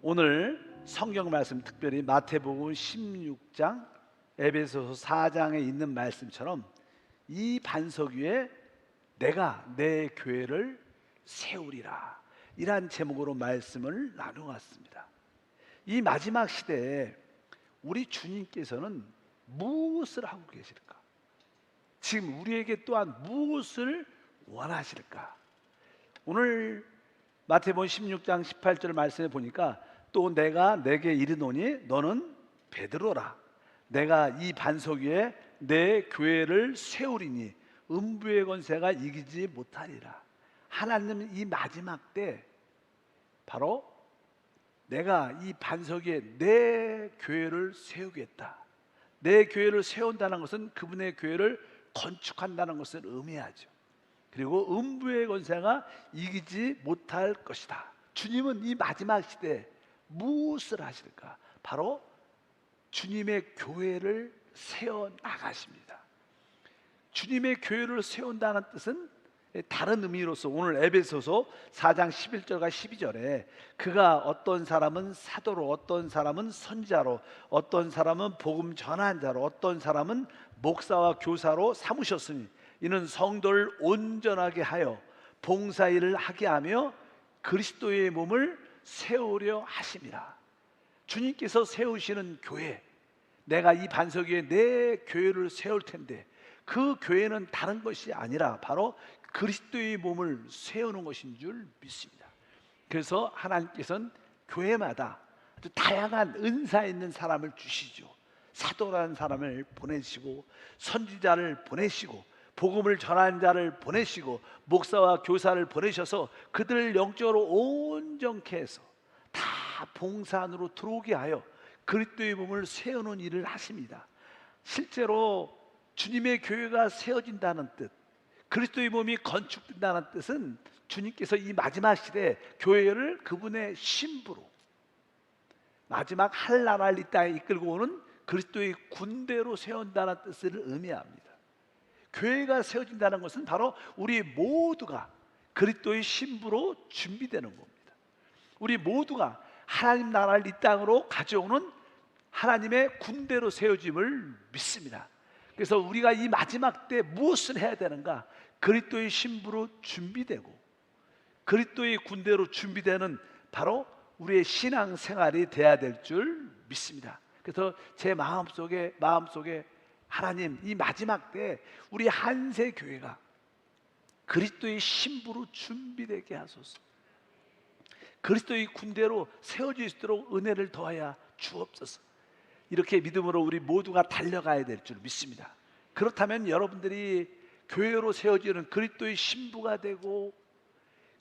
오늘 성경 말씀, 특별히 마태복음 16장, 에베소서 4장에 있는 말씀처럼 이 반석 위에 내가 내 교회를 세우리라, 이러한 제목으로 말씀을 나누었습니다. 이 마지막 시대에 우리 주님께서는 무엇을 하고 계실까? 지금 우리에게 또한 무엇을 원하실까? 오늘 마태복음 16장 18절 말씀에 보니까 또 내가 내게 이르노니 너는 베드로라. 내가 이 반석 위에 내 교회를 세우리니 음부의 권세가 이기지 못하리라. 하나님은 이 마지막 때 바로 내가 이 반석 위에 내 교회를 세우겠다. 내 교회를 세운다는 것은 그분의 교회를 건축한다는 것을 의미하죠. 그리고 음부의 권세가 이기지 못할 것이다. 주님은 이 마지막 시대에 무엇을 하실까? 바로 주님의 교회를 세워나가십니다. 주님의 교회를 세운다는 뜻은 다른 의미로서 오늘 에베소서 4장 11절과 12절에 그가 어떤 사람은 사도로, 어떤 사람은 선지자로, 어떤 사람은 복음 전한 자로, 어떤 사람은 목사와 교사로 삼으셨으니 이는 성도를 온전하게 하여 봉사일을 하게 하며 그리스도의 몸을 세우려 하심이라. 주님께서 세우시는 교회, 내가 이 반석 위에 내 교회를 세울 텐데 그 교회는 다른 것이 아니라 바로 그리스도의 몸을 세우는 것인 줄 믿습니다. 그래서 하나님께서는 교회마다 아주 다양한 은사 있는 사람을 주시죠. 사도라는 사람을 보내시고, 선지자를 보내시고, 복음을 전하는 자를 보내시고, 목사와 교사를 보내셔서 그들을 영적으로 온전케 해서 다 봉사 안으로 들어오게 하여 그리스도의 몸을 세우는 일을 하십니다. 실제로 주님의 교회가 세워진다는 뜻, 그리스도의 몸이 건축된다는 뜻은 주님께서 이 마지막 시대에 교회를 그분의 신부로 마지막 한나라를 이 땅에 이끌고 오는 그리스도의 군대로 세운다는 뜻을 의미합니다. 교회가 세워진다는 것은 바로 우리 모두가 그리스도의 신부로 준비되는 겁니다. 우리 모두가 하나님 나라를 이 땅으로 가져오는 하나님의 군대로 세워짐을 믿습니다. 그래서 우리가 이 마지막 때 무엇을 해야 되는가? 그리스도의 신부로 준비되고 그리스도의 군대로 준비되는 바로 우리의 신앙생활이 돼야 될 줄 믿습니다. 그래서 제 마음속에 하나님, 이 마지막 때 우리 한세 교회가 그리스도의 신부로 준비되게 하소서. 그리스도의 군대로 세워질 수 있도록 은혜를 더하여 주옵소서. 이렇게 믿음으로 우리 모두가 달려가야 될 줄 믿습니다. 그렇다면 여러분들이 교회로 세워지는 그리스도의 신부가 되고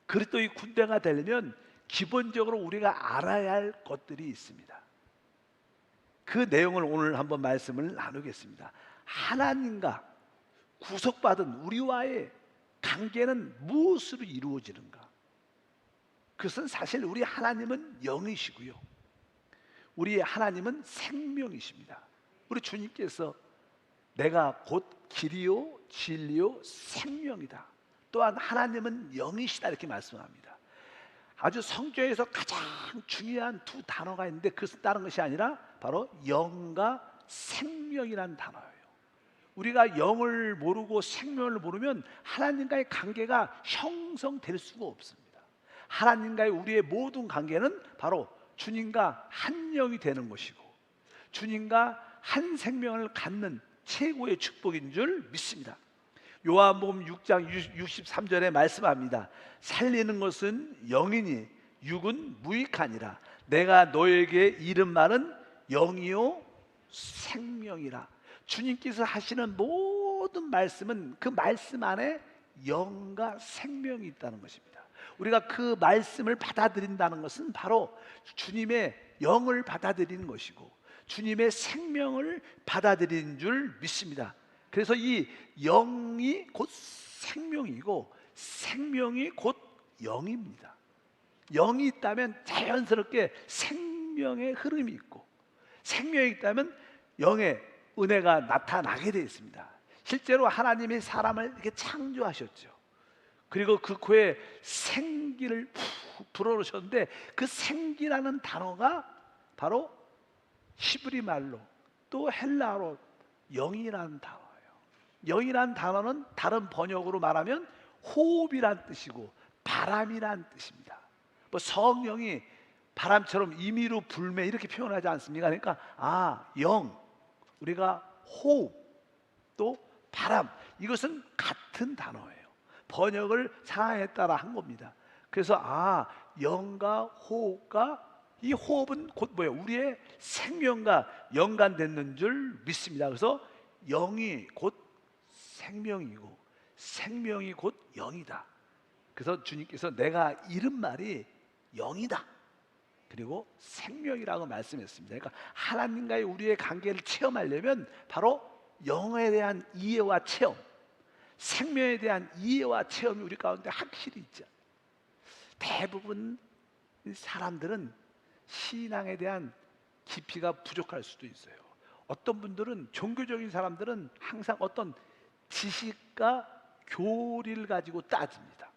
그리스도의 군대가 되려면 기본적으로 우리가 알아야 할 것들이 있습니다. 그 내용을 오늘 한번 말씀을 나누겠습니다. 하나님과 구속받은 우리와의 관계는 무엇으로 이루어지는가? 그것은 사실 우리 하나님은 영이시고요, 우리 하나님은 생명이십니다. 우리 주님께서 내가 곧 길이요 진리요 생명이다. 또한 하나님은 영이시다, 이렇게 말씀합니다. 아주 성경에서 가장 중요한 두 단어가 있는데 그것은 다른 것이 아니라 바로 영과 생명이라는 단어예요. 우리가 영을 모르고 생명을 모르면 하나님과의 관계가 형성될 수가 없습니다. 하나님과의 우리의 모든 관계는 바로 주님과 한 영이 되는 것이고 주님과 한 생명을 갖는 최고의 축복인 줄 믿습니다. 요한복음 6장 63절에 말씀합니다. 살리는 것은 영이니 육은 무익하니라. 내가 너에게 이른 말은 영이요 생명이라. 주님께서 하시는 모든 말씀은 그 말씀 안에 영과 생명이 있다는 것입니다. 우리가 그 말씀을 받아들인다는 것은 바로 주님의 영을 받아들이는 것이고 주님의 생명을 받아들이는 줄 믿습니다. 그래서 이 영이 곧 생명이고 생명이 곧 영입니다. 영이 있다면 자연스럽게 생명의 흐름이 있고 생명이 있다면 영의 은혜가 나타나게 되어 있습니다. 실제로 하나님이 사람을 이렇게 창조하셨죠. 그리고 그 코에 생기를 푹 불어넣으셨는데 그 생기라는 단어가 바로 히브리 말로 또 헬라어로 영이라는 단어예요. 영이라는 단어는 다른 번역으로 말하면 호흡이란 뜻이고 바람이란 뜻입니다. 뭐 성령이 바람처럼 임의로 불매 이렇게 표현하지 않습니까? 그러니까 영, 우리가 호흡 또 바람, 이것은 같은 단어예요. 번역을 상황에 따라 한 겁니다. 그래서 영과 호흡과, 이 호흡은 곧 뭐예요? 우리의 생명과 연관되는 줄 믿습니다. 그래서 영이 곧 생명이고 생명이 곧 영이다. 그래서 주님께서 내가 잃은 말이 영이다 그리고 생명이라고 말씀했습니다. 그러니까 하나님과의 우리의 관계를 체험하려면 바로 영에 대한 이해와 체험, 생명에 대한 이해와 체험이 우리 가운데 확실히 있죠. 대부분 사람들은 신앙에 대한 깊이가 부족할 수도 있어요. 어떤 분들은, 종교적인 사람들은 항상 어떤 지식과 교리를 가지고 따집니다.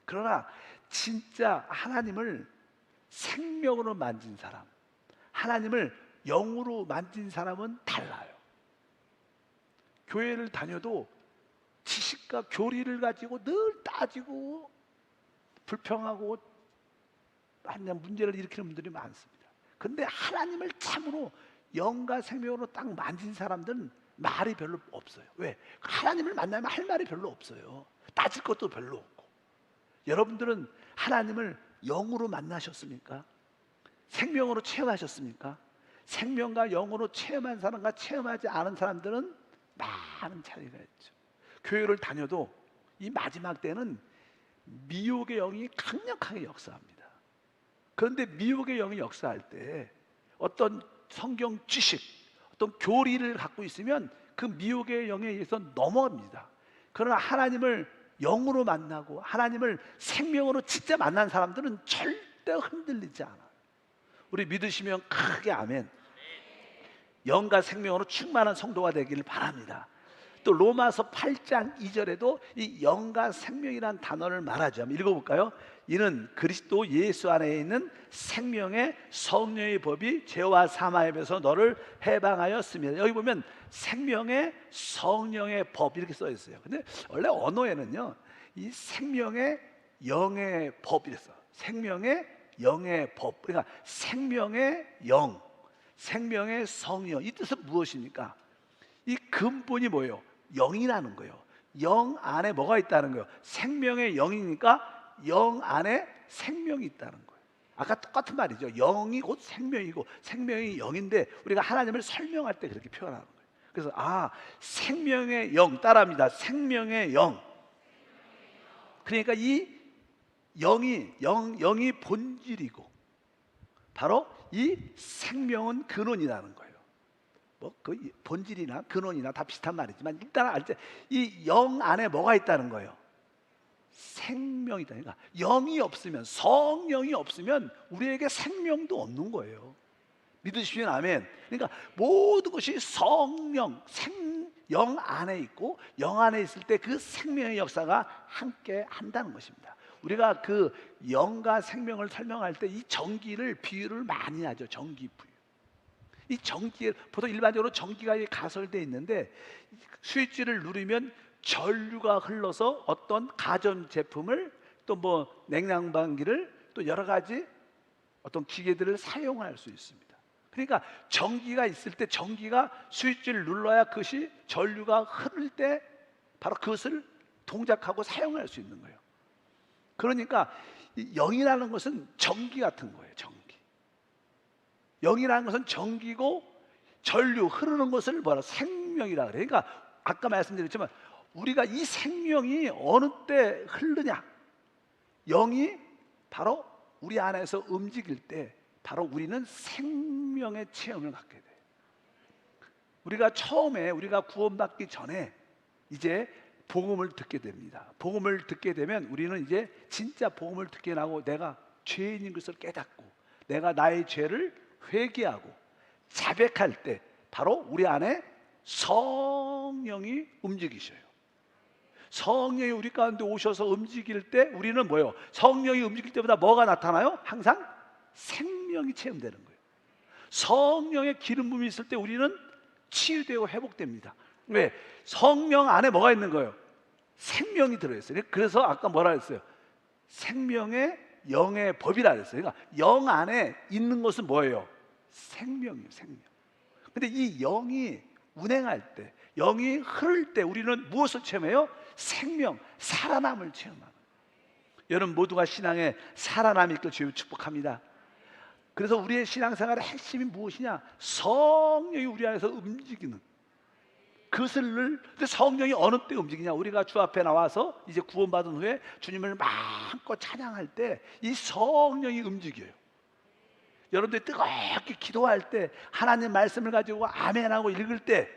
그러나 진짜 하나님을 생명으로 만진 사람, 하나님을 영으로 만진 사람은 달라요. 교회를 다녀도 지식과 교리를 가지고 늘 따지고 불평하고 하나님 문제를 일으키는 분들이 많습니다. 그런데 하나님을 참으로 영과 생명으로 딱 만진 사람들은 말이 별로 없어요. 왜? 하나님을 만나면 할 말이 별로 없어요. 따질 것도 별로 없고. 여러분들은 하나님을 영으로 만나셨습니까? 생명으로 체험하셨습니까? 생명과 영으로 체험한 사람과 체험하지 않은 사람들은 많은 차이가 있죠. 교회를 다녀도 이 마지막 때는 미혹의 영이 강력하게 역사합니다. 그런데 미혹의 영이 역사할 때 어떤 성경 지식, 어떤 교리를 갖고 있으면 그 미혹의 영에 의해서 넘어갑니다. 그러나 하나님을 영으로 만나고 하나님을 생명으로 진짜 만난 사람들은 절대 흔들리지 않아요. 우리 믿으시면 크게 아멘. 영과 생명으로 충만한 성도가 되기를 바랍니다. 또 로마서 8장 2절에도 이 영과 생명이라는 단어를 말하죠. 한번 읽어볼까요? 이는 그리스도 예수 안에 있는 생명의 성령의 법이 죄와 사망에서 너를 해방하였습니다. 여기 보면 생명의 성령의 법 이렇게 써 있어요. 근데 원래 언어에는요, 이 생명의 영의 법 이랬어. 생명의 영의 법. 그러니까 생명의 영, 생명의 성령, 이 뜻은 무엇입니까? 이 근본이 뭐예요? 영이라는 거예요. 영 안에 뭐가 있다는 거예요? 생명의 영이니까 영 안에 생명이 있다는 거예요. 아까 똑같은 말이죠. 영이 곧 생명이고 생명이 영인데 우리가 하나님을 설명할 때 그렇게 표현하는 거예요. 그래서 생명의 영 따라합니다. 생명의 영. 그러니까 이 영이 본질이고 바로 이 생명은 근원이라는 거예요. 그 본질이나 근원이나 다 비슷한 말이지만 일단 알 때 이 영 안에 뭐가 있다는 거예요? 생명이다. 그러니까 영이 없으면, 성령이 없으면 우리에게 생명도 없는 거예요. 믿으시면 아멘. 그러니까 모든 것이 성령, 영 안에 있고 영 안에 있을 때 그 생명의 역사가 함께 한다는 것입니다. 우리가 그 영과 생명을 설명할 때 이 전기를 비유를 많이 하죠. 전기 비유. 이 전기, 보통 일반적으로 전기가 가설되어 있는데 스위치를 누르면 전류가 흘러서 어떤 가전 제품을 또 뭐 냉난방기를 또 여러 가지 어떤 기계들을 사용할 수 있습니다. 그러니까 전기가 있을 때 전기가 스위치를 눌러야 그것이 전류가 흐를 때 바로 그것을 동작하고 사용할 수 있는 거예요. 그러니까 이 영이라는 것은 전기 같은 거예요. 전기. 영이라는 것은 전기고 전류 흐르는 것을 뭐라 생명이라 그래요. 그러니까 아까 말씀드렸지만 우리가 이 생명이 어느 때 흐르냐, 영이 바로 우리 안에서 움직일 때 바로 우리는 생명의 체험을 갖게 돼요. 우리가 처음에 우리가 구원받기 전에 이제 복음을 듣게 됩니다. 복음을 듣게 되면 우리는 이제 진짜 복음을 듣게 나고 내가 죄인인 것을 깨닫고 내가 나의 죄를 회개하고 자백할 때 바로 우리 안에 성령이 움직이셔요. 성령이 우리 가운데 오셔서 움직일 때 우리는 뭐예요? 성령이 움직일 때보다 뭐가 나타나요? 항상 생명이 체험되는 거예요. 성령의 기름 부음이 있을 때 우리는 치유되고 회복됩니다. 왜? 성령 안에 뭐가 있는 거예요? 생명이 들어있어요. 그래서 아까 뭐라 했어요? 생명의 영의 법이라 그랬어요. 그러니까 영 안에 있는 것은 뭐예요? 생명이에요, 생명. 근데 이 영이 운행할 때, 영이 흐를 때 우리는 무엇을 체험해요? 생명, 살아남을 체험합니다. 여러분 모두가 신앙에 살아남이 있길 주여 축복합니다. 그래서 우리의 신앙생활의 핵심이 무엇이냐? 성령이 우리 안에서 움직이는 그것을. 성령이 어느 때 움직이냐? 우리가 주 앞에 나와서 이제 구원받은 후에 주님을 마음껏 찬양할 때 이 성령이 움직여요. 여러분들이 뜨겁게 기도할 때, 하나님 말씀을 가지고 아멘하고 읽을 때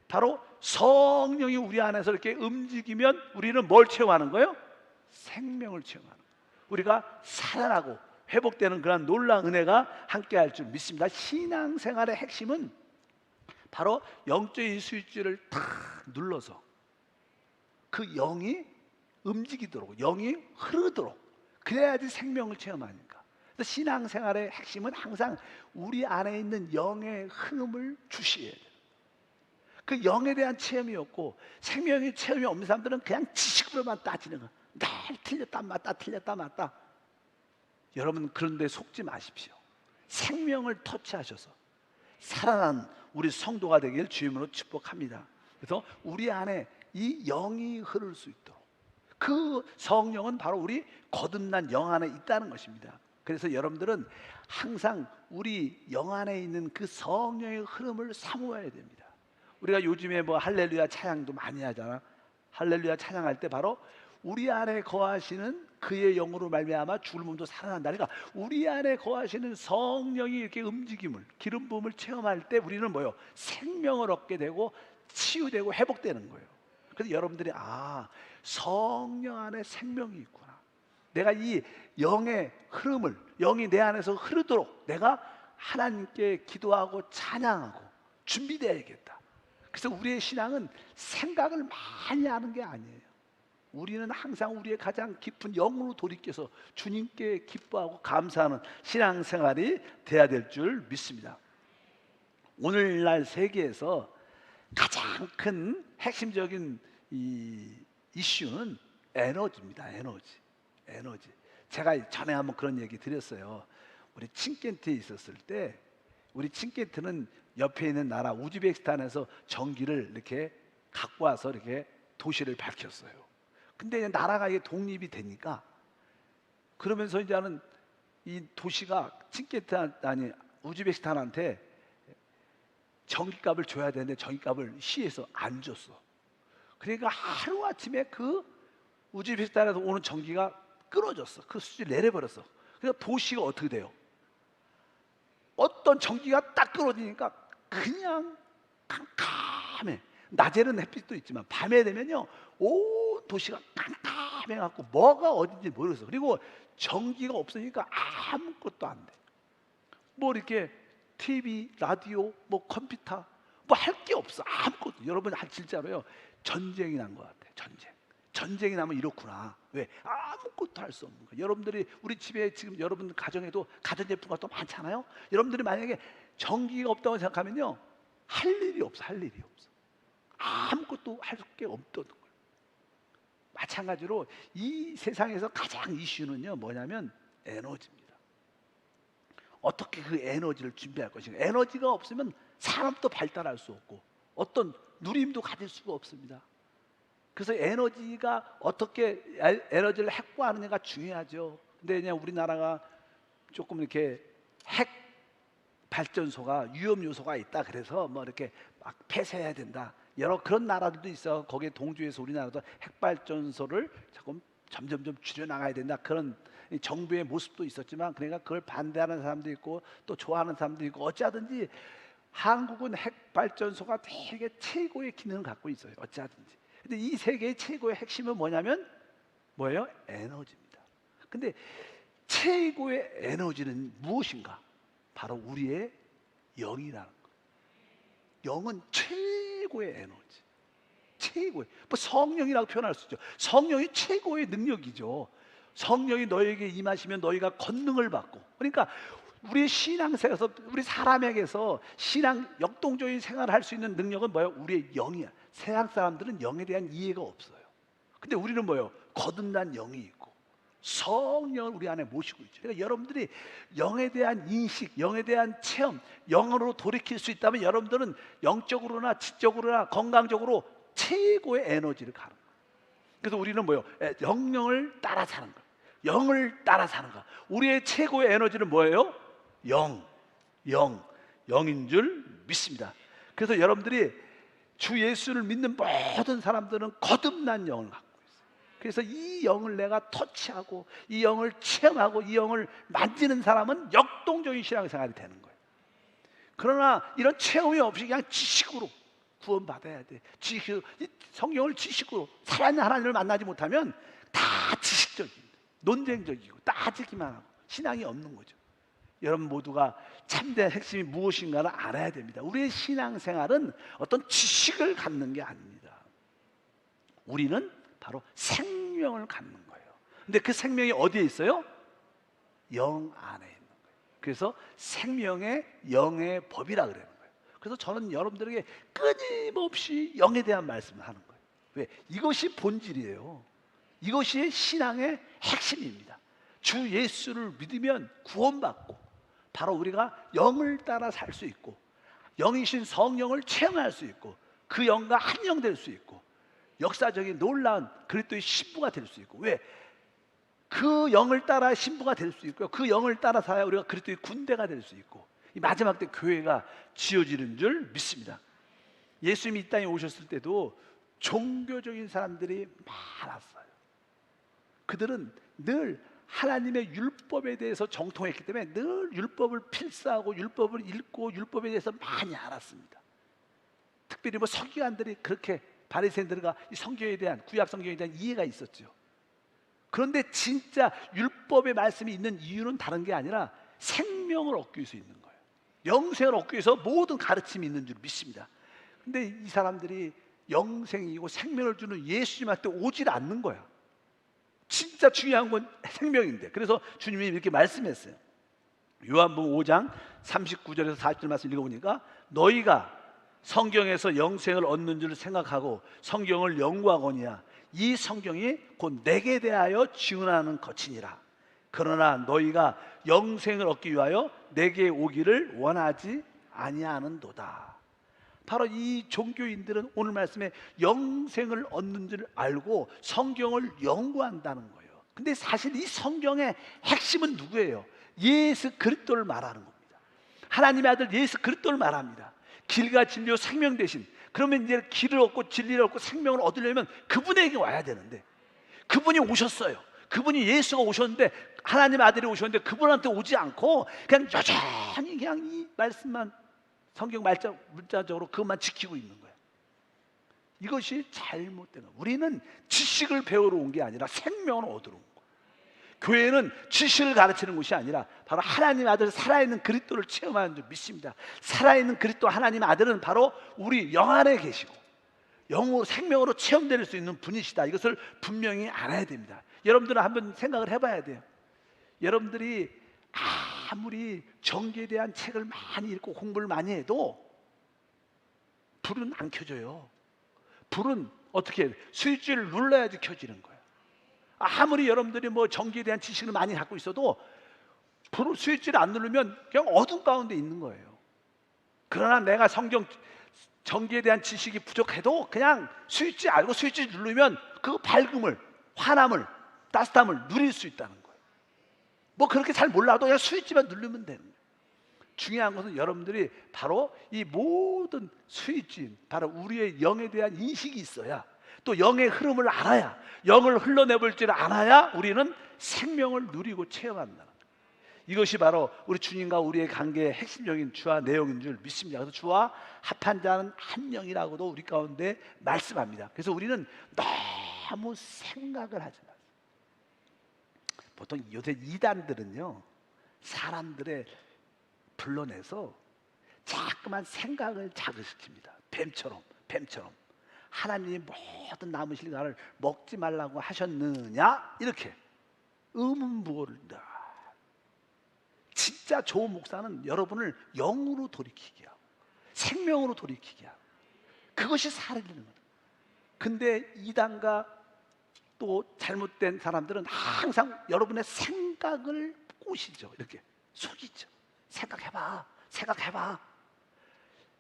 바로 성령이 우리 안에서 이렇게 움직이면 우리는 뭘 체험하는 거예요? 생명을 체험하는 거예요. 우리가 살아나고 회복되는 그런 놀라운 은혜가 함께할 줄 믿습니다. 신앙생활의 핵심은 바로 영적인 스위치를 탁 눌러서 그 영이 움직이도록, 영이 흐르도록, 그래야지 생명을 체험하니까. 그래서 신앙생활의 핵심은 항상 우리 안에 있는 영의 흐름을 주시해야 돼요. 그 영에 대한 체험이 없고 생명의 체험이 없는 사람들은 그냥 지식으로만 따지는 거예요. 날 틀렸다 맞다 틀렸다 맞다. 여러분 그런데 속지 마십시오. 생명을 터치하셔서 살아난 우리 성도가 되길 주님으로 축복합니다. 그래서 우리 안에 이 영이 흐를 수 있도록, 그 성령은 바로 우리 거듭난 영 안에 있다는 것입니다. 그래서 여러분들은 항상 우리 영 안에 있는 그 성령의 흐름을 사모해야 됩니다. 우리가 요즘에 뭐 할렐루야 찬양도 많이 하잖아. 할렐루야 찬양할 때 바로 우리 안에 거하시는 그의 영으로 말미암아 죽을 몸도 살아난다. 그러니까 우리 안에 거하시는 성령이 이렇게 움직임을, 기름 부음을 체험할 때 우리는 뭐요? 생명을 얻게 되고 치유되고 회복되는 거예요. 그래서 여러분들이 성령 안에 생명이 있구나. 내가 이 영의 흐름을, 영이 내 안에서 흐르도록 내가 하나님께 기도하고 찬양하고 준비되어야겠다. 그래서 우리의 신앙은 생각을 많이 하는 게 아니에요. 우리는 항상 우리의 가장 깊은 영으로 돌이켜서 주님께 기뻐하고 감사하는 신앙생활이 돼야 될 줄 믿습니다. 오늘날 세계에서 가장 큰 핵심적인 이 이슈는 에너지입니다. 에너지. 제가 전에 한번 그런 얘기 드렸어요. 우리 침켄트에 있었을 때, 우리 침켄트는 옆에 있는 나라 우즈베키스탄에서 전기를 이렇게 갖고 와서 이렇게 도시를 밝혔어요. 근데 나라가 이게 독립이 되니까, 그러면서 이제는 이 도시가 침켄트 아니 우즈베키스탄한테 전기값을 줘야 되는데 전기값을 시에서 안 줬어. 그러니까 하루아침에 그 우즈베키스탄에서 오는 전기가 끊어졌어. 그 수준을 내려버렸어. 그래서 도시가 어떻게 돼요? 어떤 전기가 딱 끊어지니까 그냥 깜깜해. 낮에는 햇빛도 있지만 밤에 되면요 온 도시가 깜깜해갖고 뭐가 어딘지 모르겠어. 그리고 전기가 없으니까 아무것도 안 돼. 뭐 이렇게 TV, 라디오, 뭐 컴퓨터 뭐 할 게 없어. 아무것도. 여러분 진짜로요 전쟁이 난 것 같아. 전쟁이 나면 이렇구나. 왜? 아무것도 할 수 없는 거예요. 여러분들이 우리 집에 지금 여러분 가정에도 가전제품가 또 많잖아요. 여러분들이 만약에 전기가 없다고 생각하면요 할 일이 없어. 아무것도 할 게 없다는 거예요. 마찬가지로 이 세상에서 가장 이슈는요 뭐냐면 에너지입니다. 어떻게 그 에너지를 준비할 것인가. 에너지가 없으면 사람도 발달할 수 없고 어떤 누림도 가질 수가 없습니다. 그래서 에너지가 어떻게 에너지를 확보하느냐가 중요하죠. 근데 그냥 우리나라가 조금 이렇게 핵 발전소가 위험 요소가 있다. 그래서 뭐 이렇게 막 폐쇄해야 된다. 여러 그런 나라들도 있어. 거기에 동조해서 우리나라도 핵 발전소를 조금 점점점 줄여 나가야 된다. 그런 정부의 모습도 있었지만, 그러니까 그걸 반대하는 사람도 있고 또 좋아하는 사람도 있고, 어찌하든지 한국은 핵 발전소가 되게 최고의 기능을 갖고 있어요. 어찌하든지. 근데 이 세계의 최고의 핵심은 뭐예요? 에너지입니다. 근데 최고의 에너지는 무엇인가? 바로 우리의 영이라는 거예요. 영은 최고의 에너지. 최고의, 뭐 성령이라고 표현할 수 있죠. 성령이 최고의 능력이죠. 성령이 너에게 임하시면 너희가 권능을 받고. 그러니까 우리 신앙생활에서, 우리 사람에게서 신앙 역동적인 생활을 할 수 있는 능력은 뭐예요? 우리의 영이야. 세상 사람들은 영에 대한 이해가 없어요. 근데 우리는 뭐예요? 거듭난 영이 있고 성령을 우리 안에 모시고 있죠. 그러니까 여러분들이 영에 대한 인식, 영에 대한 체험, 영으로 돌이킬 수 있다면 여러분들은 영적으로나 지적으로나 건강적으로 최고의 에너지를 가는 거예요. 그래서 우리는 뭐예요? 영령을 따라 사는 거예요. 영을 따라 사는 거예요. 우리의 최고의 에너지는 뭐예요? 영인 줄 믿습니다. 그래서 여러분들이 주 예수를 믿는 모든 사람들은 거듭난 영을 갖고 있어요. 그래서 이 영을 내가 터치하고 이 영을 체험하고 이 영을 만지는 사람은 역동적인 신앙생활이 되는 거예요. 그러나 이런 체험이 없이 그냥 지식으로 구원받아야 돼. 성경을 지식으로 살아있는 하나님을 만나지 못하면 다 지식적이고 논쟁적이고 따지기만 하고 신앙이 없는 거죠. 여러분 모두가 참된 핵심이 무엇인가를 알아야 됩니다. 우리의 신앙생활은 어떤 지식을 갖는 게 아닙니다. 우리는 바로 생명을 갖는 거예요. 근데 그 생명이 어디에 있어요? 영 안에 있는 거예요. 그래서 생명의 영의 법이라 그러는 거예요. 그래서 저는 여러분들에게 끊임없이 영에 대한 말씀을 하는 거예요. 왜? 이것이 본질이에요. 이것이 신앙의 핵심입니다. 주 예수를 믿으면 구원받고 바로 우리가 영을 따라 살 수 있고 영이신 성령을 체험할 수 있고 그 영과 한 영 될 수 있고 역사적인 놀라운 그리스도의 신부가 될 수 있고. 왜? 그 영을 따라 신부가 될 수 있고요. 그 영을 따라 살아야 우리가 그리스도의 군대가 될 수 있고 이 마지막 때 교회가 지어지는 줄 믿습니다. 예수님이 이 땅에 오셨을 때도 종교적인 사람들이 많았어요. 그들은 늘 하나님의 율법에 대해서 정통했기 때문에 늘 율법을 필사하고 율법을 읽고 율법에 대해서 많이 알았습니다. 특별히 뭐 서기관들이 그렇게 바리새인들과 이 성경에 대한 구약 성경에 대한 이해가 있었죠. 그런데 진짜 율법의 말씀이 있는 이유는 다른 게 아니라 생명을 얻기 위해서 있는 거예요. 영생을 얻기 위해서 모든 가르침이 있는 줄 믿습니다. 근데 이 사람들이 영생이고 생명을 주는 예수님한테 오질 않는 거야. 진짜 중요한 건 생명인데. 그래서 주님이 이렇게 말씀했어요. 요한복음 5장 39절에서 40절 말씀 읽어보니까 너희가 성경에서 영생을 얻는 줄 생각하고 성경을 연구하거니와 이 성경이 곧 내게 대하여 증언하는 것이니라. 그러나 너희가 영생을 얻기 위하여 내게 오기를 원하지 아니하는도다. 바로 이 종교인들은 오늘 말씀에 영생을 얻는 줄 알고 성경을 연구한다는 거예요. 근데 사실 이 성경의 핵심은 누구예요? 예수 그리스도를 말하는 겁니다. 하나님의 아들 예수 그리스도를 말합니다. 길과 진리요 생명 되신. 그러면 이제 길을 얻고 진리를 얻고 생명을 얻으려면 그분에게 와야 되는데 그분이 오셨어요. 그분이 예수가 오셨는데 하나님의 아들이 오셨는데 그분한테 오지 않고 그냥 여전히 그냥 이 말씀만 성경 문자적으로 그것만 지키고 있는 거예요. 이것이 잘못된 거예요. 우리는 지식을 배우러 온 게 아니라 생명을 얻으러 온 거예요. 교회는 지식을 가르치는 곳이 아니라 바로 하나님의 아들 살아있는 그리스도를 체험하는 줄 믿습니다. 살아있는 그리스도 하나님의 아들은 바로 우리 영 안에 계시고 영으로 생명으로 체험될 수 있는 분이시다. 이것을 분명히 알아야 됩니다. 여러분들은 한번 생각을 해봐야 돼요. 여러분들이 아무리 정기에 대한 책을 많이 읽고 공부를 많이 해도 불은 안 켜져요. 불은 어떻게 해요? 스위치를 눌러야지 켜지는 거예요. 아무리 여러분들이 뭐 정기에 대한 지식을 많이 갖고 있어도 불을 스위치를 안 누르면 그냥 어둠 가운데 있는 거예요. 그러나 내가 성경 정기에 대한 지식이 부족해도 그냥 스위치 알고 스위치 누르면 그 밝음을, 환함을, 따뜻함을 누릴 수 있다는 거예요. 뭐 그렇게 잘 몰라도 그냥 스위치만 누르면 되는 거예요. 중요한 것은 여러분들이 바로 이 모든 스위치, 바로 우리의 영에 대한 인식이 있어야, 또 영의 흐름을 알아야, 영을 흘러내볼 줄 알아야 우리는 생명을 누리고 체험한다는 거예요. 이것이 바로 우리 주님과 우리의 관계의 핵심적인 주와 내용인 줄 믿습니다. 그래서 주와 합한 자는 한 영이라고도 우리 가운데 말씀합니다. 그래서 우리는 너무 생각을 하지 마세요. 보통 요새 이단들은요, 사람들의 불러내서 자꾸만 생각을 자극시킵니다. 뱀처럼. 하나님이 모든 나무실 나를 먹지 말라고 하셨느냐? 이렇게 의문부호를. 진짜 좋은 목사는 여러분을 영으로 돌이키게 하고 생명으로 돌이키게 하고 그것이 살아있는 거예요. 근데 이단과 또 잘못된 사람들은 항상 여러분의 생각을 꼬시죠. 이렇게 속이죠. 생각해봐, 생각해봐.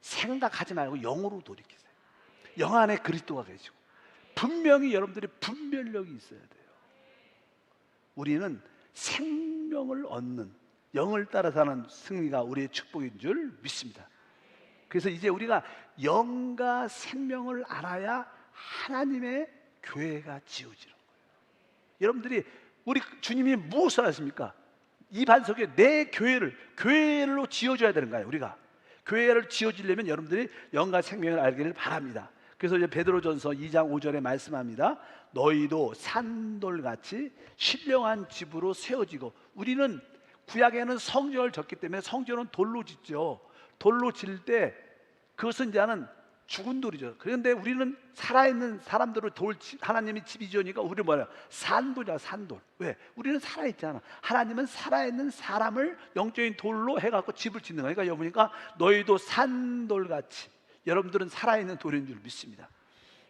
생각하지 말고 영으로 돌이키세요. 영 안에 그리스도가 계시고 분명히 여러분들이 분별력이 있어야 돼요. 우리는 생명을 얻는, 영을 따라 사는 승리가 우리의 축복인 줄 믿습니다. 그래서 이제 우리가 영과 생명을 알아야 하나님의 교회가 지어지는 거예요. 여러분들이 우리 주님이 무엇을 하십니까? 이 반석에 내 교회로 지어줘야 되는 거예요. 우리가 교회를 지어지려면 여러분들이 영과 생명을 알기를 바랍니다. 그래서 이제 베드로전서 2장 5절에 말씀합니다. 너희도 산돌같이 신령한 집으로 세워지고, 우리는 구약에는 성전을 졌기 때문에 성전은 돌로 짓죠. 돌로 질 때 그것은 이제는 죽은 돌이죠. 그런데 우리는 살아있는 사람들을 하나님이 집이 지으니까 우리는 뭐예요? 산돌이야, 산돌. 왜? 우리는 살아있잖아. 하나님은 살아있는 사람을 영적인 돌로 해갖고 집을 짓는 거니까. 여러분이니까 너희도 산돌같이, 여러분들은 살아있는 돌인 줄 믿습니다.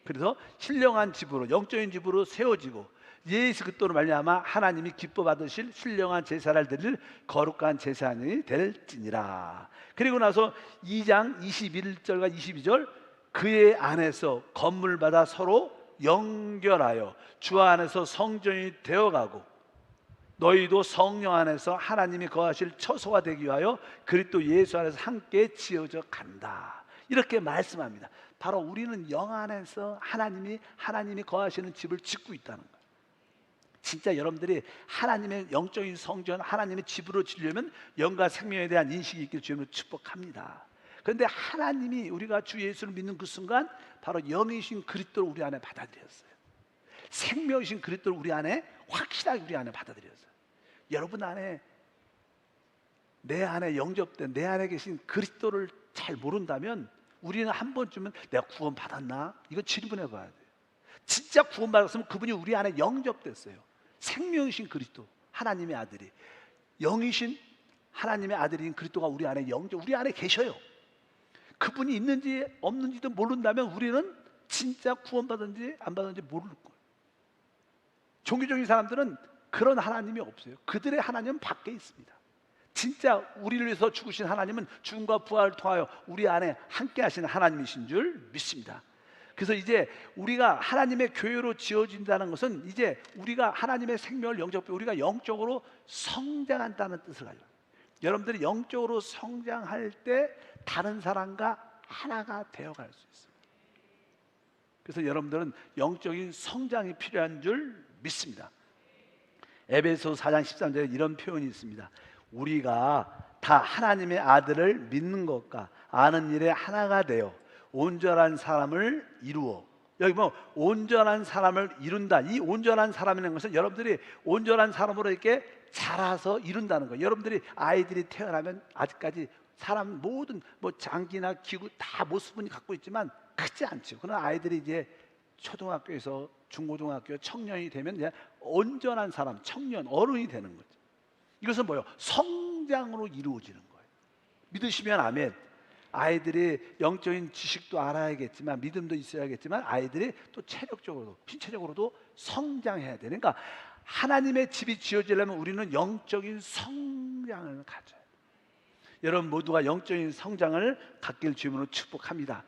그래서 신령한 집으로, 영적인 집으로 세워지고 예수 그리스도로 말미암아 하나님이 기뻐 받으실 신령한 제사를 드릴 거룩한 제사장이 될지니라. 그리고 나서 2장 21절과 22절, 그의 안에서 건물마다 서로 연결하여 주 안에서 성전이 되어가고 너희도 성령 안에서 하나님이 거하실 처소가 되기 위하여 그리스도 예수 안에서 함께 지어져 간다. 이렇게 말씀합니다. 바로 우리는 영 안에서 하나님이 거하시는 집을 짓고 있다는 거예요. 진짜 여러분들이 하나님의 영적인 성전, 하나님의 집으로 지려면 영과 생명에 대한 인식이 있기를 주님으로 축복합니다. 그런데 하나님이, 우리가 주 예수를 믿는 그 순간 바로 영이신 그리스도를 우리 안에 받아들였어요. 생명이신 그리스도를 우리 안에 확실하게 우리 안에 받아들였어요. 여러분 안에, 내 안에 영접된, 내 안에 계신 그리스도를 잘 모른다면 우리는 한 번쯤은 내가 구원 받았나? 이거 질문해 봐야 돼요. 진짜 구원 받았으면 그분이 우리 안에 영접됐어요. 생명이신 그리스도, 하나님의 아들이, 영이신 하나님의 아들인 그리스도가 우리 안에 우리 안에 계셔요. 그분이 있는지 없는지도 모른다면 우리는 진짜 구원 받은지 안 받은지 모를 거예요. 종교적인 사람들은 그런 하나님이 없어요. 그들의 하나님은 밖에 있습니다. 진짜 우리를 위해서 죽으신 하나님은 죽음과 부활을 통하여 우리 안에 함께 하시는 하나님이신 줄 믿습니다. 그래서 이제 우리가 하나님의 교회로 지어진다는 것은 이제 우리가 하나님의 생명을 영접해 우리가 영적으로 성장한다는 뜻을 가져요. 여러분들이 영적으로 성장할 때 다른 사람과 하나가 되어갈 수 있어요. 그래서 여러분들은 영적인 성장이 필요한 줄 믿습니다. 에베소 4장 13절에 이런 표현이 있습니다. 우리가 다 하나님의 아들을 믿는 것과 아는 일에 하나가 되어 온전한 사람을 이루어. 여기 뭐 온전한 사람을 이룬다. 이 온전한 사람이라는 것은 여러분들이 온전한 사람으로 이렇게 자라서 이룬다는 거예요. 여러분들이 아이들이 태어나면 아직까지 사람 모든 뭐 장기나 기구 다 모습은 갖고 있지만 크지 않죠. 그러나 아이들이 이제 초등학교에서 중고등학교 청년이 되면 이제 온전한 사람, 청년, 어른이 되는 거죠. 이것은 뭐예요? 성장으로 이루어지는 거예요. 믿으시면 아멘. 아이들이 영적인 지식도 알아야겠지만 믿음도 있어야겠지만 아이들이 또 체력적으로도 신체적으로도 성장해야 되는. 그러니까 하나님의 집이 지어지려면 우리는 영적인 성장을 가져요. 여러분 모두가 영적인 성장을 갖길 주님으로 축복합니다.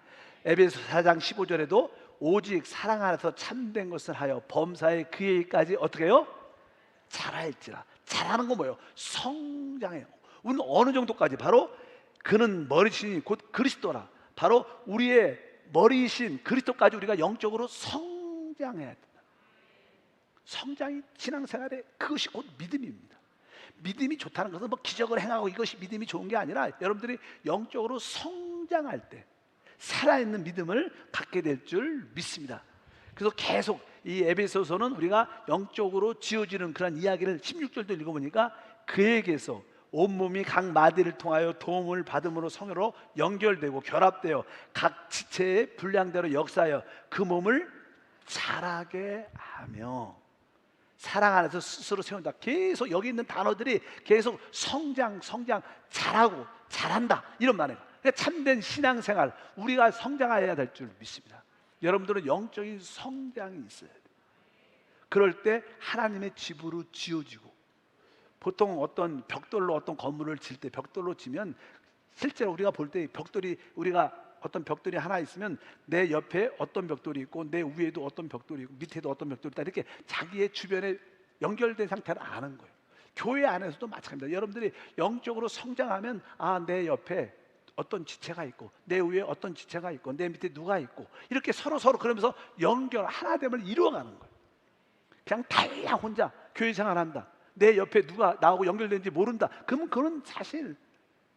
에베소 4장 15절에도 오직 사랑 안에서 참된 것을 하여 범사에 그의 일까지 어떻게 해요? 자랄지라. 자라는 건 뭐예요? 성장해요. 우리는 어느 정도까지? 바로 그는 머리신 곧 그리스도라. 바로 우리의 머리이신 그리스도까지 우리가 영적으로 성장해야 된다. 성장이 신앙생활의 그것이 곧 믿음입니다. 믿음이 좋다는 것은 뭐 기적을 행하고 이것이 믿음이 좋은 게 아니라 여러분들이 영적으로 성장할 때 살아있는 믿음을 갖게 될 줄 믿습니다. 그래서 계속 이 에베소서는 우리가 영적으로 지어지는 그런 이야기를 16절도 읽어보니까 그에게서 온몸이 각 마디를 통하여 도움을 받음으로 성으로 연결되고 결합되어 각 지체의 분량대로 역사하여 그 몸을 자라게 하며, 사랑 안에서 스스로 세운다. 계속 여기 있는 단어들이 계속 성장, 잘하고 잘한다, 이런 말이에요. 그러니까 참된 신앙생활, 우리가 성장해야 될 줄 믿습니다. 여러분들은 영적인 성장이 있어야 돼요. 그럴 때 하나님의 집으로 지어지고, 보통 어떤 벽돌로 어떤 건물을 질 때, 벽돌로 지면 실제로 우리가 볼 때 벽돌이, 우리가 어떤 벽돌이 하나 있으면 내 옆에 어떤 벽돌이 있고 내 위에도 어떤 벽돌이 있고 밑에도 어떤 벽돌이 있다, 이렇게 자기의 주변에 연결된 상태를 아는 거예요. 교회 안에서도 마찬가지입니다. 여러분들이 영적으로 성장하면, 아, 내 옆에 어떤 지체가 있고 내 위에 어떤 지체가 있고 내 밑에 누가 있고, 이렇게 서로 그러면서 연결, 하나됨을 이루어가는 거예요. 그냥 달랑 혼자 교회 생활한다, 내 옆에 누가 나하고 연결되는지 모른다, 그러면 그건 사실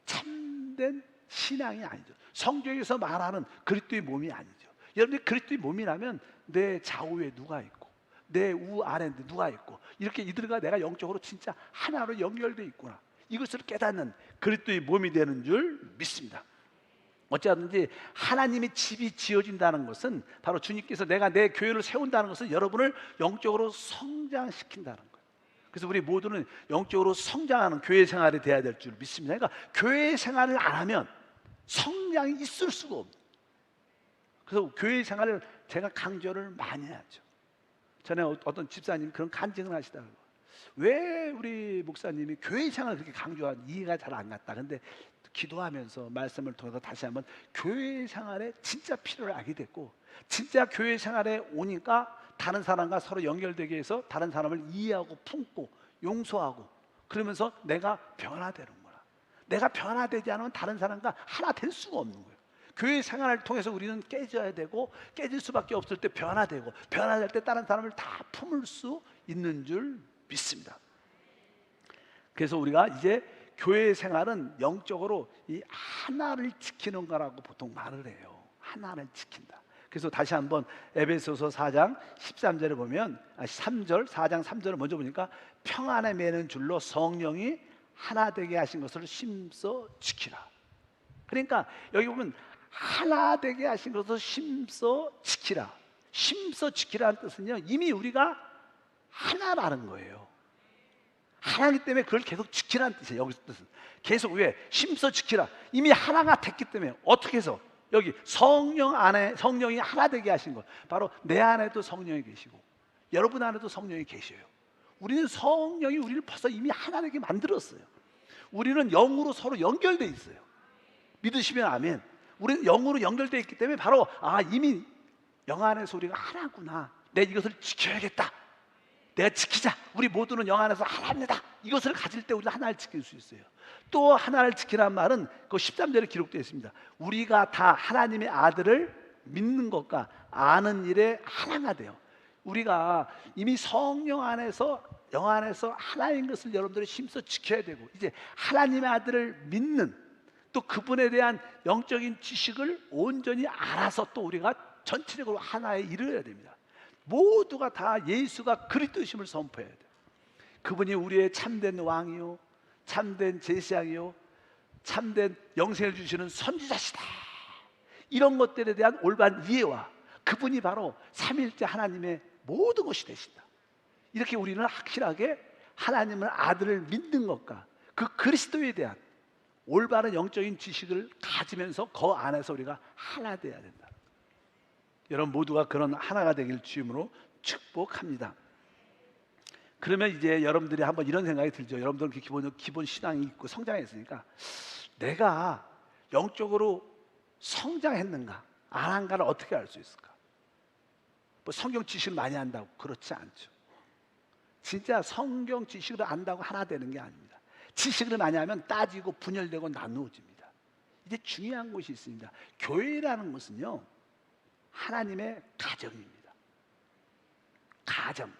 참된 신앙이 아니죠. 성경에서 말하는 그리스도의 몸이 아니죠. 여러분들이 그리스도의 몸이라면 내 좌우에 누가 있고 내 우아래에 누가 있고, 이렇게 이들과 내가 영적으로 진짜 하나로 연결되어 있구나, 이것을 깨닫는 그리스도의 몸이 되는 줄 믿습니다. 어찌하든지 하나님의 집이 지어진다는 것은, 바로 주님께서 내가 내 교회를 세운다는 것은 여러분을 영적으로 성장시킨다는 거예요. 그래서 우리 모두는 영적으로 성장하는 교회 생활이 돼야 될 줄 믿습니다. 그러니까 교회 생활을 안 하면 성장이 있을 수가 없어요. 그래서 교회 생활을 제가 강조를 많이 하죠. 전에 어떤 집사님 그런 간증을 하시더라고요. 왜 우리 목사님이 교회 생활을 그렇게 강조하는지 이해가 잘 안 갔다. 근데 기도하면서 말씀을 통해서 다시 한번 교회 생활의 진짜 필요를 알게 됐고, 진짜 교회 생활에 오니까 다른 사람과 서로 연결되게 해서 다른 사람을 이해하고 품고 용서하고, 그러면서 내가 변화되는구나. 내가 변화되지 않으면 다른 사람과 하나 될 수가 없는 거예요. 교회 생활을 통해서 우리는 깨져야 되고, 깨질 수밖에 없을 때 변화되고, 변화될 때 다른 사람을 다 품을 수 있는 줄 믿습니다. 그래서 우리가 이제 교회 생활은 영적으로 이 하나를 지키는 거라고 보통 말을 해요. 하나를 지킨다. 그래서 다시 한번 에베소서 4장 13절에 보면, 3절, 4장 3절을 먼저 보니까, 평안에 매는 줄로 성령이 하나 되게 하신 것을 심써 지키라. 그러니까 여기 보면 하나 되게 하신 것을 심써 지키라. 심써 지키라는 뜻은요, 이미 우리가 하나라는 거예요. 하나이기 때문에 그걸 계속 지키라는 뜻이에요. 여기서 뜻은 계속, 왜? 심써 지키라. 이미 하나가 됐기 때문에. 어떻게 해서? 여기 성령 안에 성령이 하나 되게 하신 것, 바로 내 안에도 성령이 계시고 여러분 안에도 성령이 계셔요. 우리는 성령이 우리를 벌써 이미 하나 되게 만들었어요. 우리는 영으로 서로 연결되어 있어요. 믿으시면 아멘. 우리는 영으로 연결되어 있기 때문에 바로, 아, 이미 영 안에서 우리가 하나구나, 내가 이것을 지켜야겠다, 내가 지키자, 우리 모두는 영 안에서 하나입니다, 이것을 가질 때 우리가 하나를 지킬 수 있어요. 또 하나를 지키라는 말은 그 13절에 기록되어 있습니다. 우리가 다 하나님의 아들을 믿는 것과 아는 일에 하나가 돼요. 우리가 이미 성령 안에서, 영 안에서 하나인 것을 여러분들이 힘써 지켜야 되고, 이제 하나님의 아들을 믿는, 또 그분에 대한 영적인 지식을 온전히 알아서 또 우리가 전체적으로 하나에 이르러야 됩니다. 모두가 다 예수가 그리스도이심을 선포해야 돼요. 그분이 우리의 참된 왕이요, 참된 제사장이요, 참된 영생을 주시는 선지자시다, 이런 것들에 대한 올바른 이해와 그분이 바로 삼위일체 하나님의 모든 것이 되신다, 이렇게 우리는 확실하게 하나님을 아들을 믿는 것과 그 그리스도에 대한 올바른 영적인 지식을 가지면서 그 안에서 우리가 하나 되어야 된다. 여러분 모두가 그런 하나가 되길 주임으로 축복합니다. 그러면 이제 여러분들이 한번 이런 생각이 들죠. 여러분들은 기본 신앙이 있고 성장했으니까, 내가 영적으로 성장했는가 안 한가를 어떻게 알 수 있을까? 뭐 성경 지식을 많이 안다고 그렇지 않죠. 진짜 성경 지식을 안다고 하나 되는 게 아닙니다. 지식을 많이 하면 따지고 분열되고 나누어집니다. 이제 중요한 것이 있습니다. 교회라는 것은요, 하나님의 가정입니다. 가정.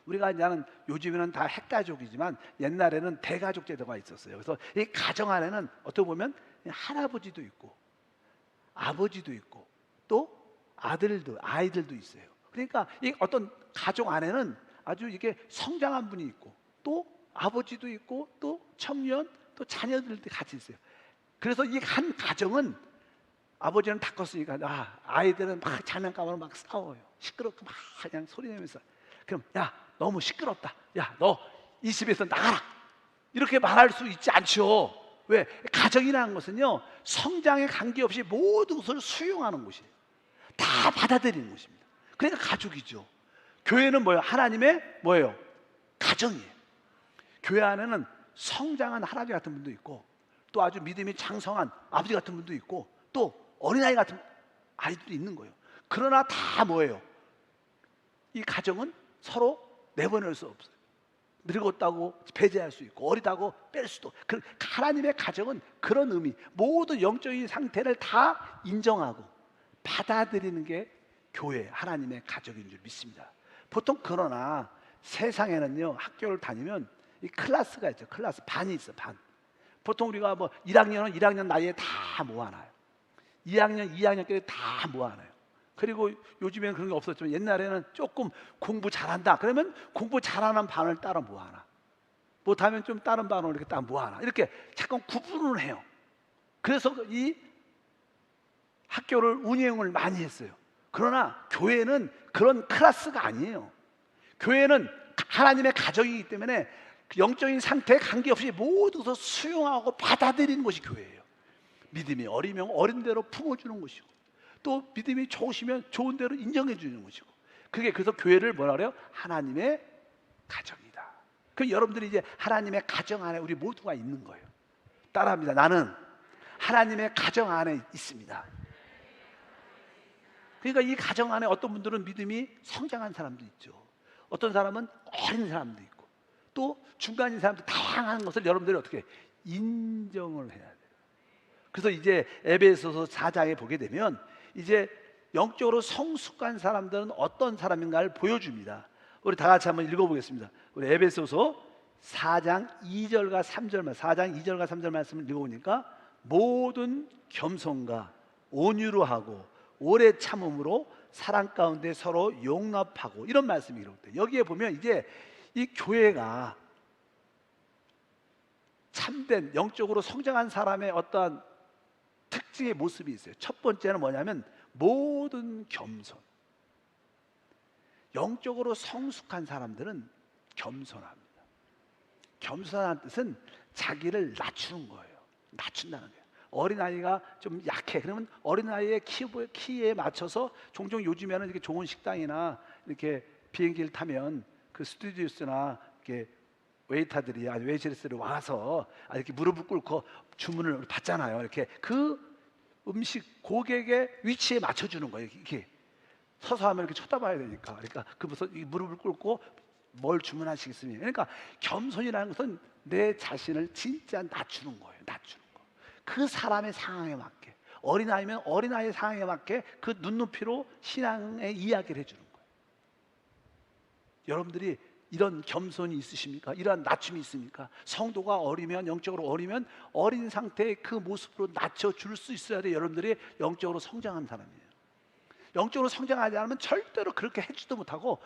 우리가 이제는 요즘에는 다 핵가족이지만 옛날에는 대가족 제도가 있었어요. 그래서 이 가정 안에는 어떻게 보면 할아버지도 있고 아버지도 있고 또 아이들도 있어요. 그러니까 이 어떤 가족 안에는 아주 이게 성장한 분이 있고 또 아버지도 있고 또 청년, 또 자녀들도 같이 있어요. 그래서 이 한 가정은 아버지는 다 컸으니까 아이들은 막 장난감으로 막 싸워요. 시끄럽고 막 그냥 소리 내면서. 그럼 야 너무 시끄럽다. 야 너 이 집에서 나가라. 이렇게 말할 수 있지 않죠. 왜? 가정이라는 것은요 성장에 관계없이 모든 것을 수용하는 곳이에요. 다 받아들이는 곳입니다. 그러니까 가족이죠. 교회는 뭐예요? 하나님의 뭐예요? 가정이에요. 교회 안에는 성장한 할아버지 같은 분도 있고 또 아주 믿음이 장성한 아버지 같은 분도 있고 또 어린아이 같은 아이들도 있는 거예요. 그러나 다 뭐예요? 이 가정은 서로 내보낼 수 없어요. 늙었다고 배제할 수 있고 어리다고 뺄 수도. 하나님의 가정은 그런 의미, 모든 영적인 상태를 다 인정하고 받아들이는 게 교회, 하나님의 가족인 줄 믿습니다. 보통 그러나 세상에는요 학교를 다니면 이 클래스가 있죠. 클래스 반이 있어. 반. 보통 우리가 뭐 1학년은 1학년 나이에 다 모아놔요. 2학년 2학년끼리 다 모아놔요. 그리고 요즘에는 그런 게 없었지만 옛날에는 조금 공부 잘한다 그러면 공부 잘하는 반을 따라 모아놔. 못하면 좀 다른 반으로 이렇게 딱 모아놔. 이렇게 잠깐 구분을 해요. 그래서 이 학교를 운영을 많이 했어요. 그러나 교회는 그런 클래스가 아니에요. 교회는 하나님의 가정이기 때문에 영적인 상태에 관계없이 모두 다 수용하고 받아들이는 것이 교회예요. 믿음이 어리면 어린 대로 품어주는 것이고 또 믿음이 좋으시면 좋은 대로 인정해 주는 것이고 그래서 교회를 뭐라 그래요? 하나님의 가정이다. 그 여러분들이 이제 하나님의 가정 안에 우리 모두가 있는 거예요. 따라합니다. 나는 하나님의 가정 안에 있습니다. 그러니까 이 가정 안에 어떤 분들은 믿음이 성장한 사람도 있죠. 어떤 사람은 어린 사람도 있고 또 중간인 사람도 다양한 것을 여러분들이 어떻게 인정을 해야 돼요. 그래서 이제 에베소서 4장에 보게 되면 이제 영적으로 성숙한 사람들은 어떤 사람인가를 보여줍니다. 우리 다 같이 한번 읽어보겠습니다. 우리 에베소서 4장 2절과 3절 4장 2절과 3절 말씀을 읽어보니까 모든 겸손과 온유로 하고 오래 참음으로 사랑 가운데 서로 용납하고 이런 말씀이 기록돼요. 여기에 보면 이제 이 교회가 참된 영적으로 성장한 사람의 어떠한 특징의 모습이 있어요. 첫 번째는 뭐냐면 모든 겸손. 영적으로 성숙한 사람들은 겸손합니다. 겸손한 뜻은 자기를 낮추는 거예요. 낮춘다는 거예요. 어린아이가 좀 약해. 그러면 어린아이의 키에 맞춰서 종종 요즘에는 이렇게 좋은 식당이나 이렇게 비행기를 타면 그 스튜디오스나 이렇게 웨이터들이 아니 웨이트레스들이 와서 이렇게 무릎을 꿇고 주문을 받잖아요. 이렇게 그 음식 고객의 위치에 맞춰주는 거예요. 이렇게 서서 하면 이렇게 쳐다봐야 되니까. 그러니까 그 무릎을 꿇고 뭘 주문하시겠습니까? 그러니까 겸손이라는 것은 내 자신을 진짜 낮추는 거예요. 낮추는 거. 그 사람의 상황에 맞게. 어린아이면 어린아이의 상황에 맞게 그 눈높이로 신앙의 이야기를 해주는 거예요. 여러분들이 이런 겸손이 있으십니까? 이러한 낮춤이 있습니까? 성도가 어리면 영적으로 어리면 어린 상태의 그 모습으로 낮춰줄 수 있어야 돼요. 여러분들이 영적으로 성장한 사람이에요. 영적으로 성장하지 않으면 절대로 그렇게 해주도 못하고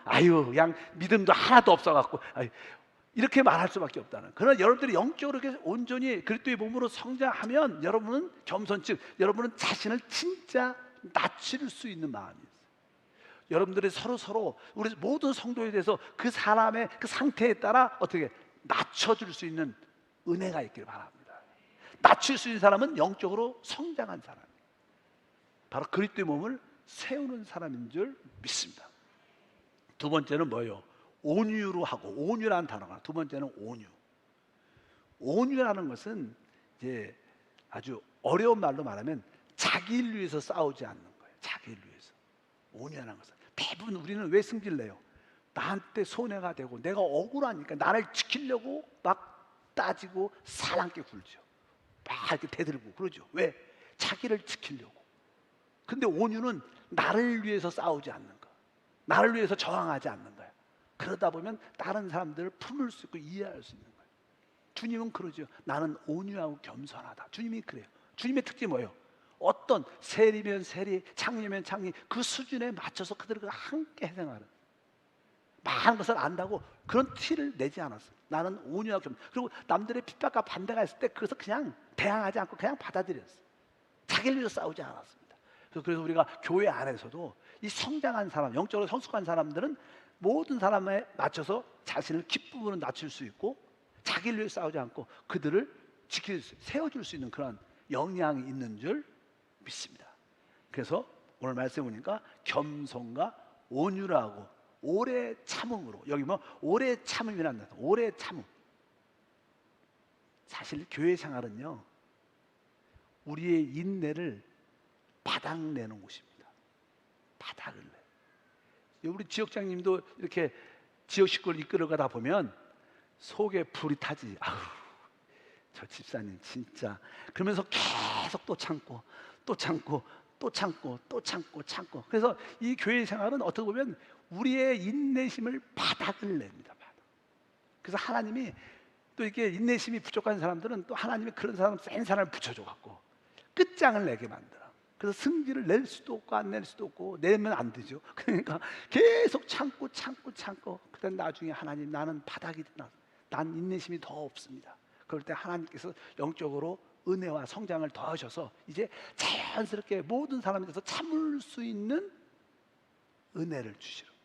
아유 그냥 믿음도 하나도 없어갖고 이렇게 말할 수밖에 없다는. 그러나 여러분들이 영적으로 이렇게 온전히 그리스도의 몸으로 성장하면 여러분은 겸손, 즉 여러분은 자신을 진짜 낮출 수 있는 마음이 있어요. 여러분들이 서로 우리 모든 성도에 대해서 그 사람의 그 상태에 따라 어떻게 낮춰줄 수 있는 은혜가 있기를 바랍니다. 낮출 수 있는 사람은 영적으로 성장한 사람, 바로 그리스도의 몸을 세우는 사람인 줄 믿습니다. 두 번째는 뭐예요? 온유로 하고, 온유라는 단어가 두 번째는 온유. 온유라는 것은 이제 아주 어려운 말로 말하면 자기를 위해서 싸우지 않는 거예요. 자기를 위해서. 온유라는 것은 대부분 우리는 왜 승질내요? 나한테 손해가 되고 내가 억울하니까 나를 지키려고 막 따지고 사랑께 굴죠. 막 이렇게 대들고 그러죠. 왜? 자기를 지키려고. 근데 온유는 나를 위해서 싸우지 않는 거, 나를 위해서 저항하지 않는 거야. 그러다 보면 다른 사람들을 품을 수 있고 이해할 수 있는 거예요. 주님은 그러죠. 나는 온유하고 겸손하다. 주님이 그래요. 주님의 특징이 뭐예요? 어떤 세리면 세리, 창리면 창리, 그 수준에 맞춰서 그들과 함께 행하는, 많은 것을 안다고 그런 티를 내지 않았어요. 나는 온유하고 겸. 그리고 남들의 핍박과 반대가 있을 때 그것을 그냥 대항하지 않고 그냥 받아들였어요. 자기를 위해서 싸우지 않았습니다. 그래서 우리가 교회 안에서도 이 성장한 사람, 영적으로 성숙한 사람들은 모든 사람에 맞춰서 자신을 기쁨으로 낮출 수 있고 자기를 위해 싸우지 않고 그들을 세워줄 수 있는 그런 역량이 있는 줄 믿습니다. 그래서 오늘 말씀 보니까 겸손과 온유라고 오래 참음으로, 여기 뭐 오래 참음이라는 단어, 오래 참음. 사실 교회 생활은요, 우리의 인내를 바닥내는 곳입니다. 바닥을 내. 우리 지역장님도 이렇게 지역 식구를 이끌어가다 보면 속에 불이 타지. 아우, 저 집사님 진짜. 그러면서 계속 또 참고 또 참고 또 참고 또 참고 참고. 그래서 이 교회 생활은 어떻게 보면 우리의 인내심을 바닥을 냅니다. 바닥. 그래서 하나님이 또 이렇게 인내심이 부족한 사람들은 또 하나님이 그런 사람, 센 사람을 붙여줘 갖고 끝장을 내게 만들어. 그래서 승질을 낼 수도 없고 안 낼 수도 없고, 내면 안 되죠. 그러니까 계속 참고 참고 참고, 그다음 나중에 하나님, 나는 바닥이 되나, 난 인내심이 더 없습니다. 그럴 때 하나님께서 영적으로 은혜와 성장을 더하셔서 이제 자연스럽게 모든 사람에 대해서 참을 수 있는 은혜를 주시는 거예요.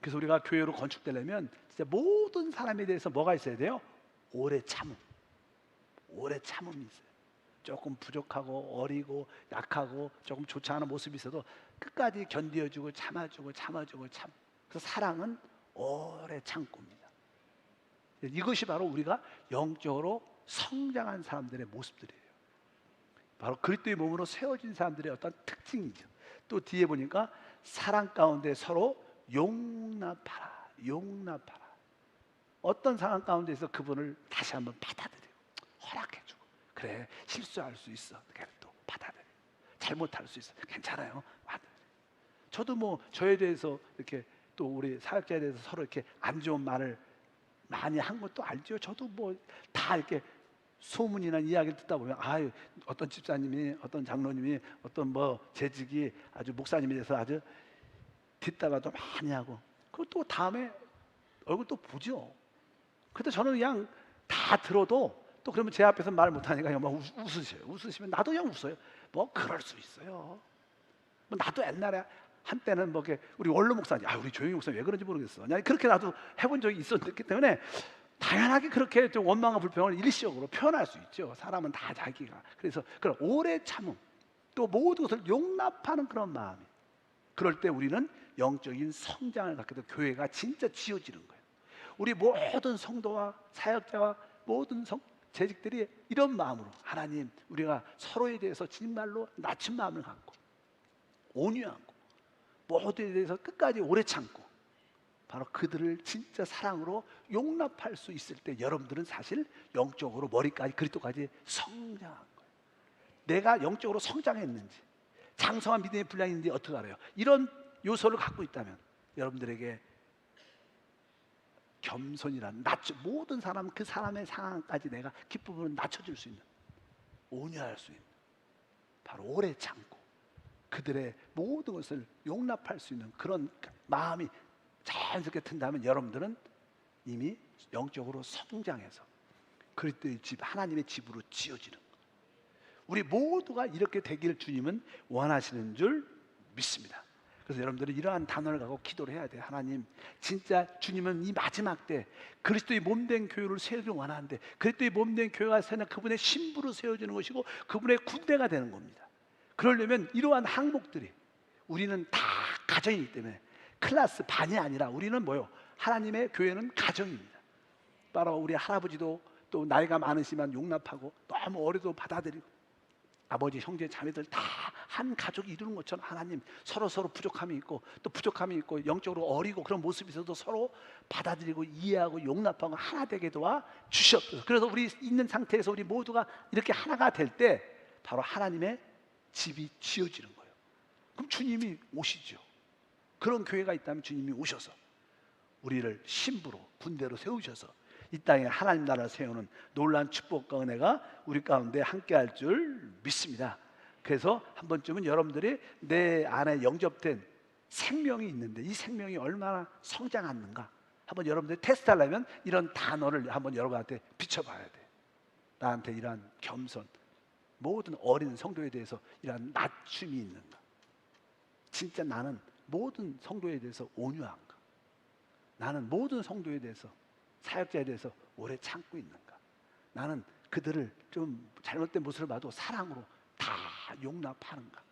그래서 우리가 교회로 건축되려면 진짜 모든 사람에 대해서 뭐가 있어야 돼요? 오래 참음. 오래 참음이 있어요. 조금 부족하고 어리고 약하고 조금 좋지 않은 모습이 있어도 끝까지 견디어주고 참아주고 참아주고 참. 그래서 사랑은 오래 참고입니다. 이것이 바로 우리가 영적으로 성장한 사람들의 모습들이에요. 바로 그리스도의 몸으로 세워진 사람들의 어떤 특징이죠. 또 뒤에 보니까 사랑 가운데 서로 용납하라. 용납하라. 어떤 상황 가운데서 그분을 다시 한번 받아들이고 허락해주고, 그래, 실수할 수 있어, 또 받아들이고, 잘못할 수 있어, 괜찮아요, 받아들이고. 저도 뭐 저에 대해서 이렇게 또 우리 사역자에 대해서 서로 이렇게 안 좋은 말을 많이 한 것도 알죠. 저도 뭐 다 이렇게 소문이나 이야기를 듣다 보면, 아유, 어떤 집사님이, 어떤 장로님이, 어떤 뭐 재직이 아주 목사님에 대해서 아주 듣다가도 많이 하고, 그리고 또 다음에 얼굴 또 보죠. 그때 저는 그냥 다 들어도 또 그러면 제 앞에서 말 못하니까 그냥 막 웃으셔요. 웃으시면 나도 그냥 웃어요. 뭐 그럴 수 있어요. 뭐 나도 옛날에 한때는 뭐 이렇게 우리 원로 목사님, 우리 조용히 목사님 왜 그런지 모르겠어. 그냥 그렇게 나도 해본 적이 있었기 때문에 당연하게 그렇게 좀 원망과 불평을 일시적으로 표현할 수 있죠. 사람은 다 자기가. 그래서 그런 오래 참음, 또 모든 것을 용납하는 그런 마음이, 그럴 때 우리는 영적인 성장을 갖게 되고 교회가 진짜 지어지는 거예요. 우리 모든 성도와 사역자와 모든 재직들이 이런 마음으로, 하나님, 우리가 서로에 대해서 정말로 낮은 마음을 갖고 온유하고 모두에 대해서 끝까지 오래 참고, 바로 그들을 진짜 사랑으로 용납할 수 있을 때 여러분들은 사실 영적으로 머리까지 그리스도까지 성장한 거예요. 내가 영적으로 성장했는지, 장성한 믿음의 분량이 있는지 어떻게 알아요? 이런 요소를 갖고 있다면 여러분들에게 겸손이란, 모든 사람, 그 사람의 상황까지 내가 기쁨으로 낮춰줄 수 있는, 온유할 수 있는, 바로 오래 참고 그들의 모든 것을 용납할 수 있는 그런 마음이 자연스럽게 든다면 여러분들은 이미 영적으로 성장해서 그리스도의 집, 하나님의 집으로 지어지는 거예요. 우리 모두가 이렇게 되기를 주님은 원하시는 줄 믿습니다. 그래서 여러분들은 이러한 단어를 갖고 기도를 해야 돼요. 하나님, 진짜 주님은 이 마지막 때 그리스도의 몸된 교회를 세우기를 원하는데, 그리스도의 몸된 교회가 세는 그분의 신부로 세워지는 것이고 그분의 군대가 되는 겁니다. 그러려면 이러한 항목들이, 우리는 다 가정이기 때문에 클래스 반이 아니라 우리는 뭐요? 하나님의 교회는 가정입니다. 바로 우리 할아버지도 또 나이가 많으시면 용납하고, 너무 어려도 받아들이고, 아버지, 형제, 자매들 다 한 가족이 이루는 것처럼 하나님 서로 부족함이 있고, 또 부족함이 있고 영적으로 어리고 그런 모습이 있어도 서로 받아들이고 이해하고 용납하고 하나 되게 도와 주시옵소서. 그래서 우리 있는 상태에서 우리 모두가 이렇게 하나가 될 때 바로 하나님의 집이 지어지는 거예요. 그럼 주님이 오시죠. 그런 교회가 있다면 주님이 오셔서 우리를 신부로, 군대로 세우셔서 이 땅에 하나님 나라를 세우는 놀라운 축복과 은혜가 우리 가운데 함께할 줄 믿습니다. 그래서 한 번쯤은 여러분들이 내 안에 영접된 생명이 있는데 이 생명이 얼마나 성장하는가 한번 여러분들 테스트하려면 이런 단어를 한번 여러분한테 비춰봐야 돼. 나한테 이러한 겸손, 모든 어린 성도에 대해서 이러한 낮춤이 있는가? 진짜 나는 모든 성도에 대해서 온유한가? 나는 모든 성도에 대해서, 사역자에 대해서 오래 참고 있는가? 나는 그들을 좀 잘못된 모습을 봐도 사랑으로 다 용납하는가?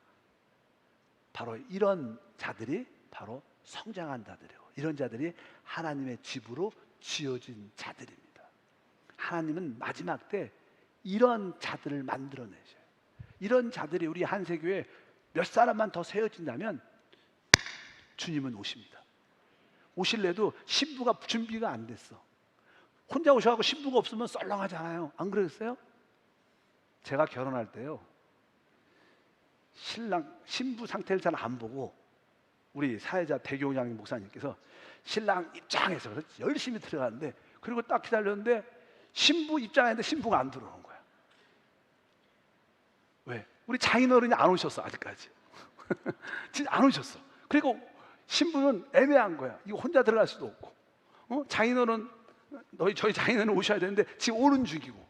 바로 이런 자들이 바로 성장한 자들이고, 이런 자들이 하나님의 집으로 지어진 자들입니다. 하나님은 마지막 때 이런 자들을 만들어내셔요. 이런 자들이 우리 한세교회 몇 사람만 더 세워진다면 주님은 오십니다. 오실래도 신부가 준비가 안 됐어. 혼자 오셔가지고 신부가 없으면 썰렁하잖아요. 안 그랬어요? 제가 결혼할 때요, 신랑 신부 상태를 잘 안 보고 우리 사회자 대교장 목사님께서 신랑 입장해서 열심히 들어가는데, 그리고 딱 기다렸는데 신부 입장했는데 신부가 안 들어오는 거야. 왜? 우리 장인어른이 안 오셨어 아직까지. 진짜 안 오셨어. 그리고 신부는 애매한 거야. 이거 혼자 들어갈 수도 없고, 장인어른 저희 장인어른 오셔야 되는데 지금 오는 중이고,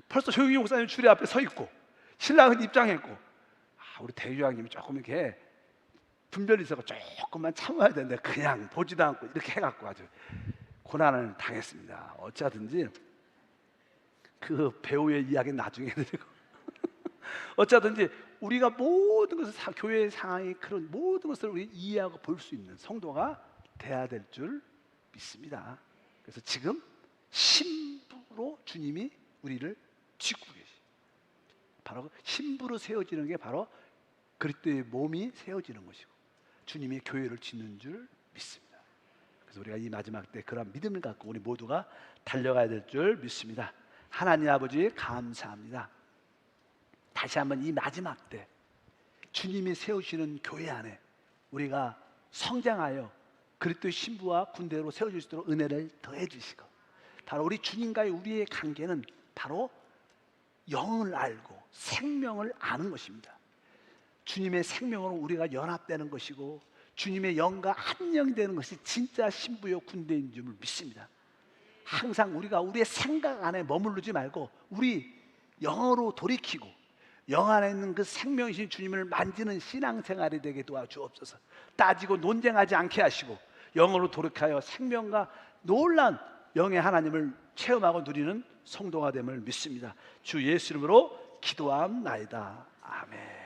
벌써 조용히 목사님 주례 앞에 서 있고, 신랑은 입장했고, 우리 대유왕님이 조금 이렇게 분별이 있어서 조금만 참아야 되는데 그냥 보지도 않고 이렇게 해갖고 아주 고난을 당했습니다. 어쩌든지 그 배우의 이야기는 나중에 드리고 어쩌든지 우리가 모든 것을 교회의 상황이 그런 모든 것을 우리 이해하고 볼 수 있는 성도가 돼야 될 줄 믿습니다. 그래서 지금 신부로 주님이 우리를 짓고 계시. 바로 신부로 세워지는 게 바로 그리스도의 몸이 세워지는 것이고 주님이 교회를 짓는 줄 믿습니다. 그래서 우리가 이 마지막 때 그런 믿음을 갖고 우리 모두가 달려가야 될 줄 믿습니다. 하나님 아버지 감사합니다. 다시 한번 이 마지막 때 주님이 세우시는 교회 안에 우리가 성장하여 그리스도의 신부와 군대로 세워질 수 있도록 은혜를 더해 주시고, 바로 우리 주님과의 우리의 관계는 바로 영을 알고 생명을 아는 것입니다. 주님의 생명으로 우리가 연합되는 것이고 주님의 영과 한 영이 되는 것이 진짜 신부요 군대인 줄 믿습니다. 항상 우리가 우리의 생각 안에 머무르지 말고 우리 영으로 돌이키고 영 안에 있는 그 생명이신 주님을 만지는 신앙생활이 되게 도와주옵소서. 따지고 논쟁하지 않게 하시고 영으로 돌이켜서 생명과 놀라운 영의 하나님을 체험하고 누리는 성도가 됨을 믿습니다. 주 예수 이름으로 기도함나이다. 아멘.